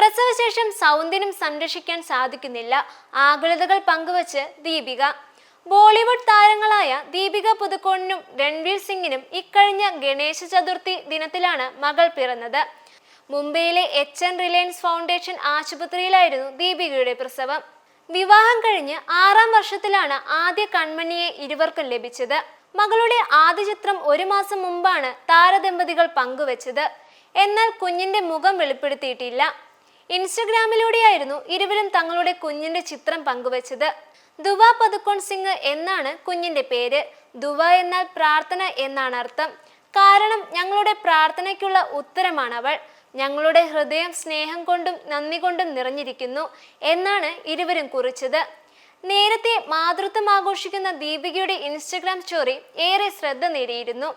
പ്രസവശേഷം സൗന്ദര്യം സംരക്ഷിക്കാൻ സാധിക്കുന്നില്ല. ആകുലതകൾ പങ്കുവച്ച് ദീപിക. ബോളിവുഡ് താരങ്ങളായ ദീപിക പദുക്കോണിനും രൺവീർ സിംഗിനും ഇക്കഴിഞ്ഞ ഗണേശ ചതുർത്ഥി ദിനത്തിലാണ് മകൾ പിറന്നത്. മുംബൈയിലെ HN റിലയൻസ് ഫൗണ്ടേഷൻ ആശുപത്രിയിലായിരുന്നു ദീപികയുടെ പ്രസവം. വിവാഹം കഴിഞ്ഞ് 6ാം വർഷത്തിലാണ് ആദ്യ കൺമണിയെ ഇരുവർക്കും ലഭിച്ചത്. മകളുടെ ആദ്യ ചിത്രം 1 മാസം മുമ്പാണ് താരദമ്പതികൾ പങ്കുവച്ചത്. എന്നാൽ കുഞ്ഞിന്റെ മുഖം വെളിപ്പെടുത്തിയിട്ടില്ല. ഇൻസ്റ്റഗ്രാമിലൂടെയായിരുന്നു ഇരുവരും തങ്ങളുടെ കുഞ്ഞിന്റെ ചിത്രം പങ്കുവച്ചത്. ദുവ പദുക്കോൺ സിംഗ് എന്നാണ് കുഞ്ഞിന്റെ പേര്. ദുവ എന്നാൽ പ്രാർത്ഥന എന്നാണ് അർത്ഥം. കാരണം ഞങ്ങളുടെ പ്രാർത്ഥനയ്ക്കുള്ള ഉത്തരമാണവൾ. ഞങ്ങളുടെ ഹൃദയം സ്നേഹം കൊണ്ടും നന്ദി കൊണ്ടും നിറഞ്ഞിരിക്കുന്നു എന്നാണ് ഇരുവരും കുറിച്ചത്. നേരത്തെ മാതൃത്വം ആഘോഷിക്കുന്ന ദീപികയുടെ ഇൻസ്റ്റഗ്രാം സ്റ്റോറി ഏറെ ശ്രദ്ധ നേടിയിരുന്നു.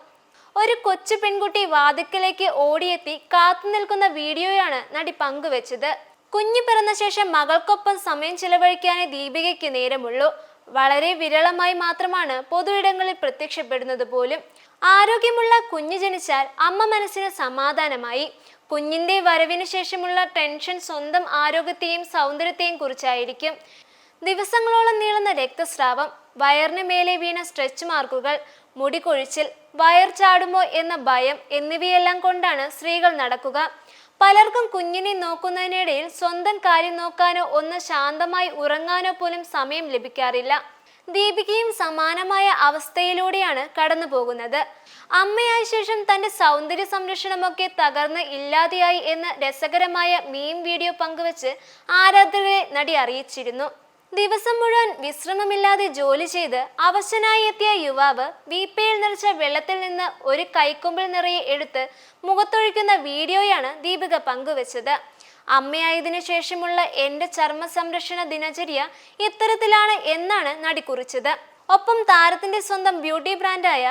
ഒരു കൊച്ചു പെൺകുട്ടി വാതിക്കലേക്ക് ഓടിയെത്തി കാത്തു നിൽക്കുന്ന വീഡിയോയാണ് നടി പങ്കുവച്ചത്. കുഞ്ഞു പിറന്ന ശേഷം മകൾക്കൊപ്പം സമയം ചിലവഴിക്കാനേ ദീപികയ്ക്ക് നേരമുള്ളൂ. വളരെ വിരളമായി മാത്രമാണ് പൊതുയിടങ്ങളിൽ പ്രത്യക്ഷപ്പെടുന്നത് പോലും. ആരോഗ്യമുള്ള കുഞ്ഞു ജനിച്ചാൽ അമ്മ മനസ്സിന് സമാധാനമായി. കുഞ്ഞിന്റെ വരവിന് ശേഷമുള്ള ടെൻഷൻ സ്വന്തം ആരോഗ്യത്തെയും സൗന്ദര്യത്തെയും കുറിച്ചായിരിക്കും. ദിവസങ്ങളോളം നീളുന്ന രക്തസ്രാവം, വയറിന് മേലെ വീണ സ്ട്രെച്ച് മാർക്കുകൾ, മുടി കൊഴിച്ചിൽ, വയർ ചാടുമോ എന്ന ഭയം എന്നിവയെല്ലാം കൊണ്ടാണ് സ്ത്രീകൾ നടക്കുക. പലർക്കും കുഞ്ഞിനെ നോക്കുന്നതിനിടയിൽ സ്വന്തം കാര്യം നോക്കാനോ ഒന്ന് ശാന്തമായി ഉറങ്ങാനോ പോലും സമയം ലഭിക്കാറില്ല. ദീപികയും സമാനമായ അവസ്ഥയിലൂടെയാണ് കടന്നു പോകുന്നത്. അമ്മയായ ശേഷം തന്റെ സൗന്ദര്യ സംരക്ഷണമൊക്കെ തകർന്ന് ഇല്ലാതെയായി എന്ന രസകരമായ മീം വീഡിയോ പങ്കുവച്ച് ആരാധകരെ നടി അറിയിച്ചിരുന്നു. ദിവസം മുഴുവൻ വിശ്രമമില്ലാതെ ജോലി ചെയ്ത് അവശനായി എത്തിയ യുവാവ് വീപ്പയിൽ നിറച്ച വെള്ളത്തിൽ നിന്ന് ഒരു കൈക്കൊമ്പിൽ നിറയെ എടുത്ത് മുഖത്തൊഴിക്കുന്ന വീഡിയോയാണ് ദീപിക പങ്കുവച്ചത്. അമ്മയായതിനു ശേഷമുള്ള എന്റെ ചർമ്മ സംരക്ഷണ ദിനചര്യ ഇത്തരത്തിലാണ് എന്നാണ് നടി കുറിച്ചത്. ഒപ്പം താരത്തിന്റെ സ്വന്തം ബ്യൂട്ടി ബ്രാൻഡായ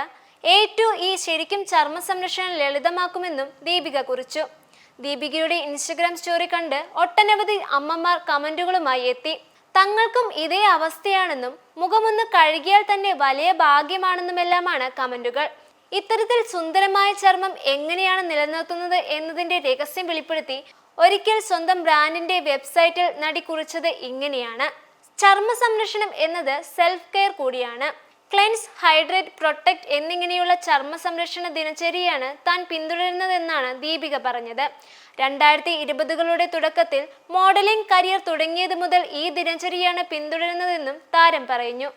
A2E ശരിക്കും ചർമ്മ സംരക്ഷണം ലളിതമാക്കുമെന്നും ദീപിക കുറിച്ചു. ദീപികയുടെ ഇൻസ്റ്റഗ്രാം സ്റ്റോറി കണ്ട് ഒട്ടനവധി അമ്മമാർ കമന്റുകളുമായി എത്തി. തങ്ങൾക്കും ഇതേ അവസ്ഥയാണെന്നും മുഖമൊന്ന് കഴുകിയാൽ തന്നെ വലിയ ഭാഗ്യമാണെന്നുമെല്ലാമാണ് കമന്റുകൾ. ഇത്തരത്തിൽ സുന്ദരമായ ചർമ്മം എങ്ങനെയാണ് നിലനിർത്തുന്നത് എന്നതിന്റെ രഹസ്യം വെളിപ്പെടുത്തി ഒരിക്കൽ സ്വന്തം ബ്രാൻഡിന്റെ വെബ്സൈറ്റിൽ നടി കുറിച്ചത് ഇങ്ങനെയാണ്: ചർമ്മ സംരക്ഷണം എന്നത് സെൽഫ് കെയർ കൂടിയാണ്. ക്ലെൻസ്, ഹൈഡ്രേറ്റ്, പ്രൊട്ടക്ട് എന്നിങ്ങനെയുള്ള ചർമ്മ സംരക്ഷണ ദിനചര്യയാണ് താൻ പിന്തുടരുന്നതെന്നാണ് ദീപിക പറഞ്ഞത്. 2020കളുടെ തുടക്കത്തിൽ മോഡലിംഗ് കരിയർ തുടങ്ങിയത് മുതൽ ഈ ദിനചര്യയാണ് പിന്തുടരുന്നതെന്നും താരം പറഞ്ഞു.